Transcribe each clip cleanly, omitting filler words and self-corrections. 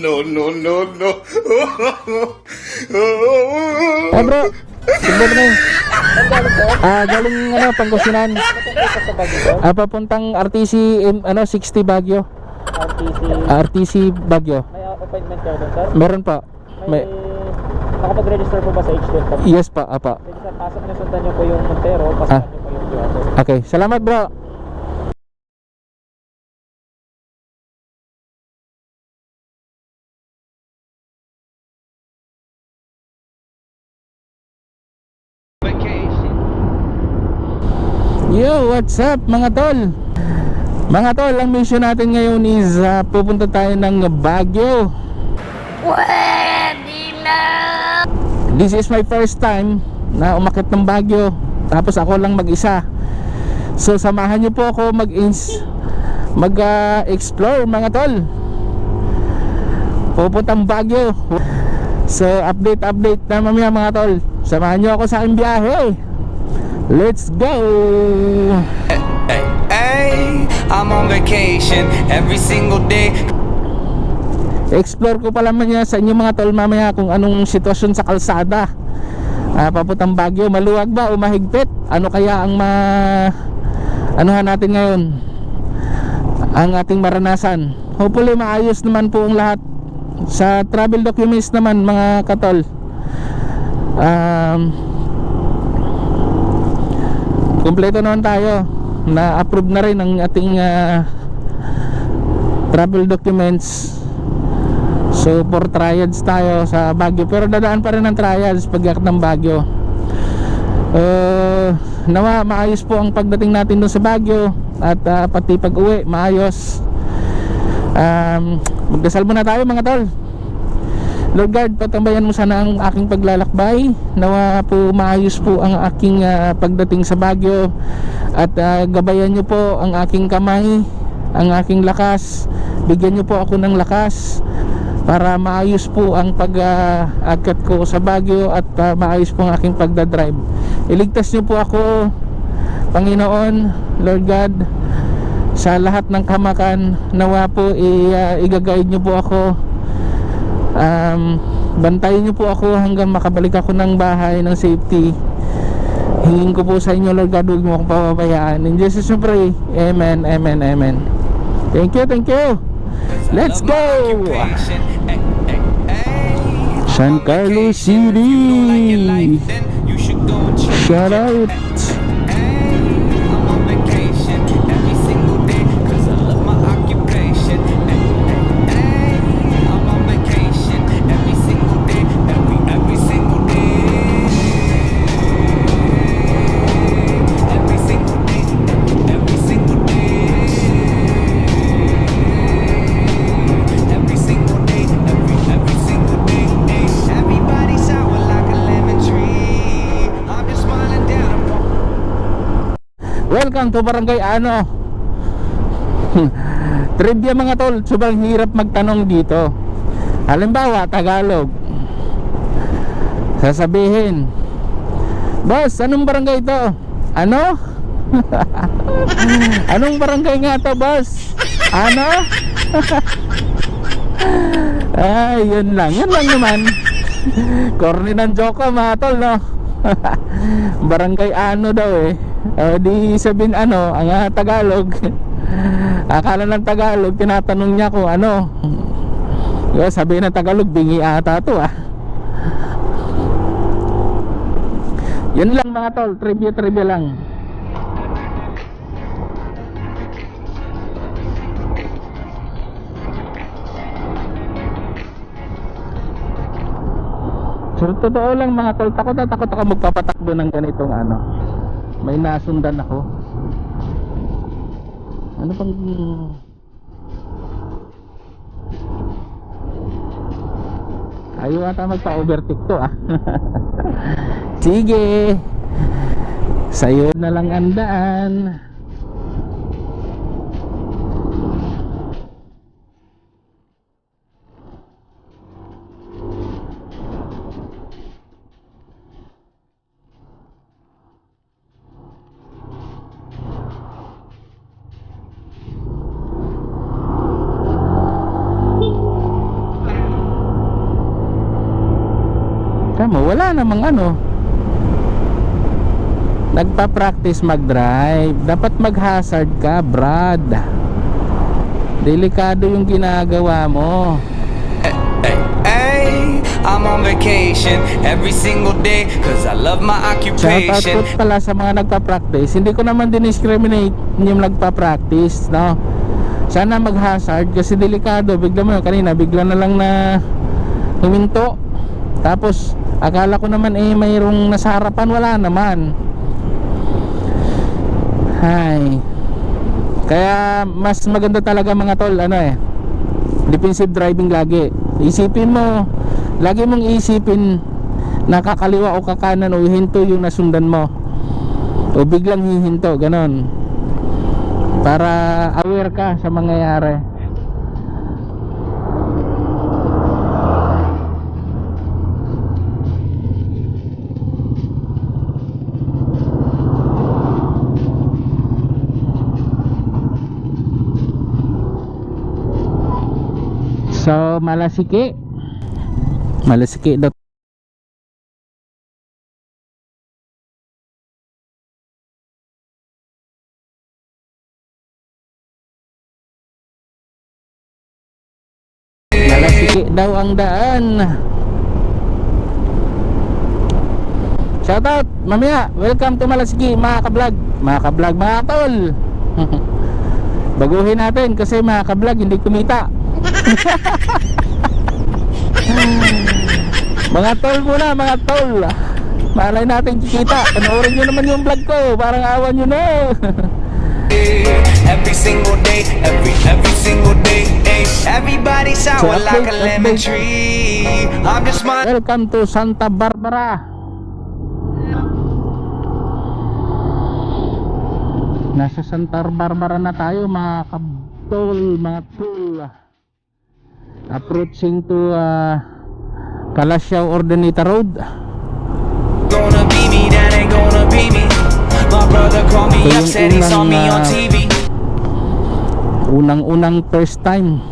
No, no, no, no. Bro, tignan mo na yun. Galing Pangasinan. Papuntang RTC 60 Baguio. RTC Baguio. May appointment kayo doon, sir? Meron pa. May Nakapag-register po ba sa H12? yes pa, apa. Sige sir, pasok niyo, sundan niyo po yung Montero, pasakan niyo po yung Duarte. Okay, salamat bro. Yo, what's up mga tol? Mga tol, ang mission natin ngayon is pupunta tayo ng Baguio. Pwede na! This is my first time na umakyat ng Baguio. Tapos ako lang mag-isa. So samahan niyo po ako mag-explore mga tol. Pupuntang Baguio. So update na mamaya mga tol. Samahan niyo ako sa aking biyahe. Let's go! Hey, I'm on vacation every single day. Explore ko pala man yan sa inyo mga tol mamaya kung anong sitwasyon sa kalsada. Papuntang Baguio, maluwag ba o mahigpit? Ano kaya ang anuhan natin ngayon? Ang ating maranasan. Hopefully maayos naman po ang lahat. Sa travel documents naman mga katol, kumpleto naman tayo. Na-approve na rin ang ating travel documents. So for trials tayo sa Baguio. Pero dadaan pa rin ang trials pag-akyat ng Baguio. Nawa maayos po ang pagdating natin doon sa Baguio. At pati pag-uwi maayos. Magdasal muna tayo mga tol. Lord God, patambayan mo sana ang aking paglalakbay. Nawa po maayos po ang aking pagdating sa Baguio. At gabayan niyo po ang aking kamay, ang aking lakas. Bigyan niyo po ako ng lakas para maayos po ang pag-akyat ko sa Baguio. At maayos po ang aking pagdadrive. Iligtas niyo po ako, Panginoon, Lord God, sa lahat ng kamakan. Nawa po i-guide niyo po ako. Bantayan niyo po ako hanggang makabalik ako ng bahay ng safety. Hingin ko po sa inyo Lord God, huwag mo akong pababayaan. In Jesus we pray, amen, amen, amen. Thank you. Let's go! San Carlos City. Shout out. Welcome to Barangay Ano. Trivia mga tol, sobrang hirap magtanong dito. Halimbawa, Tagalog. Sasabihin, boss, anong barangay ito? Ano? Anong barangay nga to, boss? Ano? Ay, yun lang naman. Corny ng joke ko mga tol, no? Barangay Ano daw eh. Di sabihin ano, ang Tagalog. Akala ng Tagalog, tinatanong niya kung ano. Sabihin ng Tagalog, bingi ata to ah. Yun lang mga tol, trivia lang. So totoo lang mga tol, takot ako magpapatakbo ng ganitong ano. May nasundan ako. Ano bang ayaw ata magpa-overtake to ah. Sige, sa'yo na lang ang daan. Tama, wala namang ano. Nagpa-practice mag-drive. Dapat mag-hazard ka, Brad. Delikado yung ginagawa mo. Hey, I'm on vacation every single day cause I love my Shoutout occupation. po pala sa mga nagpa-practice. Hindi ko naman din-discriminate yung nagpa-practice, no? Sana mag-hazard kasi delikado. Bigla mo yun, kanina bigla na lang na huminto. Tapos akala ko naman mayroong nasa harapan, wala naman. Hay. Kaya mas maganda talaga mga tol, defensive driving lagi. Isipin mo, lagi mong isipin na kakaliwa o kakanan o hinto yung nasundan mo, o biglang hihinto, ganon, para aware ka sa mangyayari. So Malasiki daw. Malasiki daw ang daan. Shoutout mamaya, welcome to Malasiki mga ka-vlog, mga tol. Baguhin natin kasi mga ka-vlog hindi kumita. Mga tol muna, mga tol. Malay natin kikita. Panoorin nyo naman yung vlog ko. Parang awan nyo na. Every single day, every single day, everybody sour So, like a lemon update. tree. I'm just my Welcome to Santa Barbara. Nasa Santa Barbara na tayo mga kabtol, mga tol. Approaching to Calasiao Ordaneta Road. gonna be me, that ain't gonna be me. My brother called me So, up, said he saw me on unang, TV. Unang first time.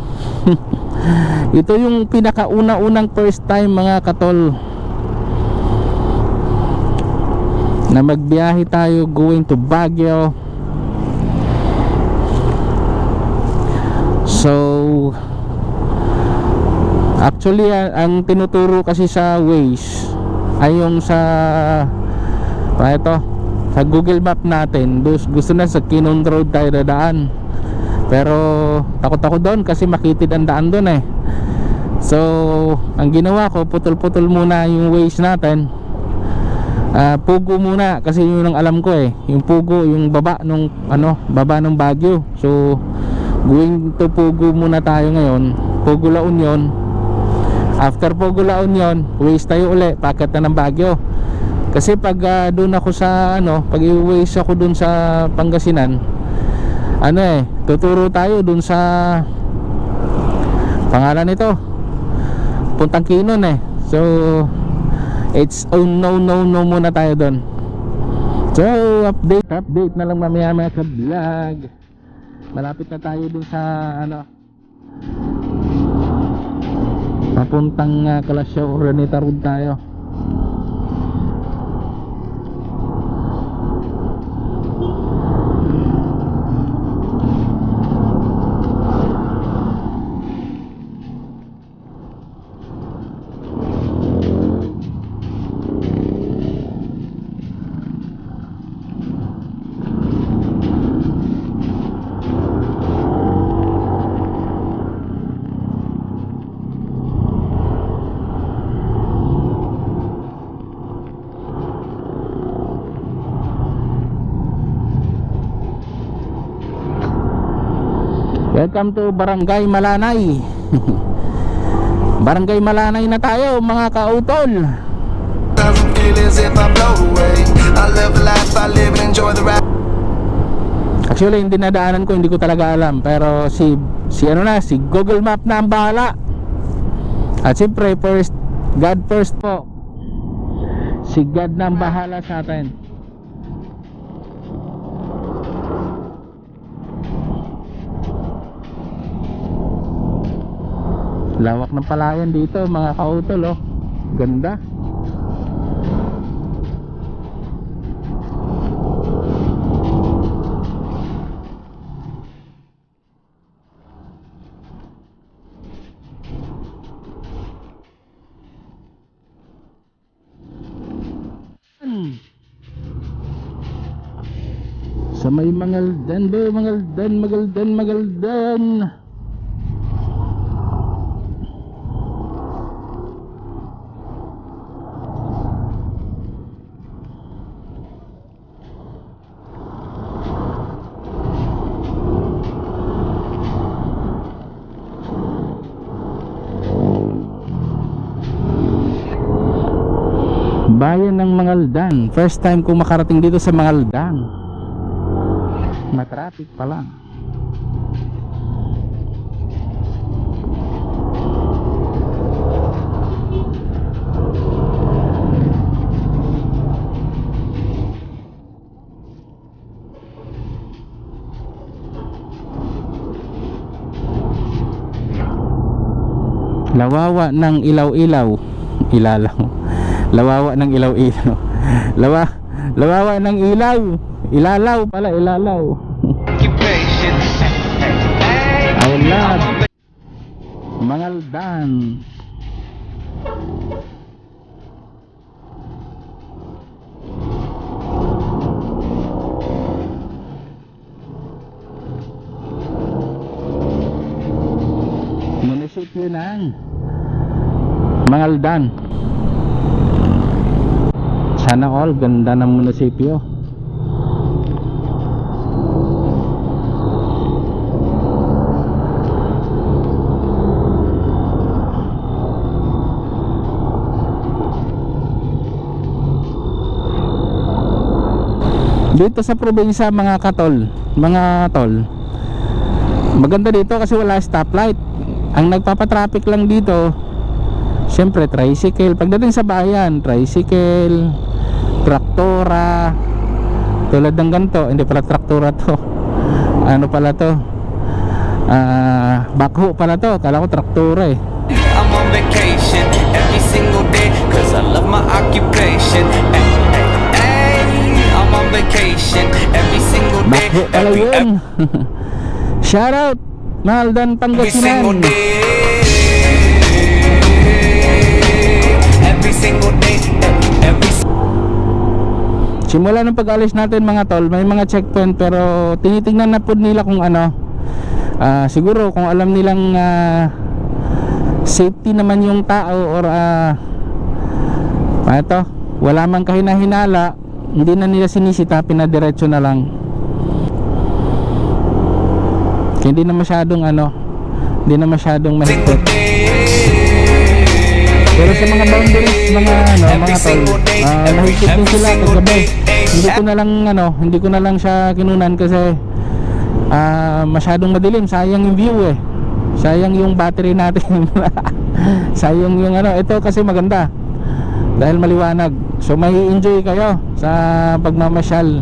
Ito yung pinakauna-unang first time mga katol na magbiyahe tayo going to Baguio. So actually ang tinuturo kasi sa Waze ay yung sa sa Google Map natin. Gusto na sa Kinon Road tayo dadaan, pero takot ako doon kasi makitid ang daan doon eh. So ang ginawa ko, putol-putol muna yung Waze natin. Pugo muna kasi yun ang alam ko eh. Yung Pugo, yung baba nung baba ng Baguio. So going to Pugo muna tayo ngayon. Pugo La Union. After Pugo La Union, Waze tayo uli, packet na ng Baguio. Kasi pag doon ako sa pag i-Waze ako doon sa Pangasinan, tuturo tayo doon sa pangalan nito, puntang Kinon eh. So it's no muna tayo doon. So update na lang mamaya mga ka-vlog. Malapit na tayo doon sa papuntang Calasiao Ordaneta Road tayo. Welcome to Barangay Malanay. Barangay Malanay na tayo mga kautol. Actually hindi nadaanan ko, hindi ko talaga alam. Pero si Google Map na ang bahala. At siyempre God first po. Si God na ang bahala sa atin. Lawak ng palayan dito mga kautol, oh. Ganda. may Mangaldan ba? Magaldan. Bayan ng Mangaldan. First time ko makarating dito sa Mangaldan. Matraffic pa lang. Lawawa ng ilaw-ilaw. Ilalaw. Lawawa ng ilaw-ilaw. Lawawa ng ilaw. Ilalaw pala, ilalaw. Occupation. I love Mangaldan. Munisipyo ng Mangaldan. Sana all, ganda ng munisipyo. Dito sa probinsya mga tol, maganda dito kasi wala stoplight. Ang nagpapatraffic lang dito, syempre tricycle. Pagdating sa bayan, tricycle, traktora, tulad ng ganito. Hindi pala traktora to, ano pala to, backhoe pala to. Kala ko traktora eh. I'm on vacation every single day, cause I love my occupation. I'm on vacation every single day. Backhoe pala yun. Shout out Mangaldan, Every single Pangasinan. day. Every single day. Simula ng pag-alis natin mga tol, may mga checkpoint pero tinitingnan na po nila kung ano, siguro kung alam nilang safety naman yung tao or wala man kahinahinala, hindi na nila sinisita, pinadiretso na lang. Kaya hindi na masyadong mahigpit. Pero sa mga boundaries, mga tol, mahigpit din sila kagabi. Hindi ko na lang siya kinunan kasi masyadong madilim, sayang yung view eh. Sayang yung battery natin. Sayang yung ito kasi maganda dahil maliwanag. So may enjoy kayo sa pagmamasyal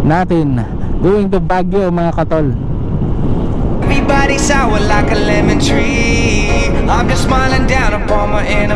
natin going to Baguio mga katol. Everybody sour like a lemon tree. I'm just smiling down upon my enemy.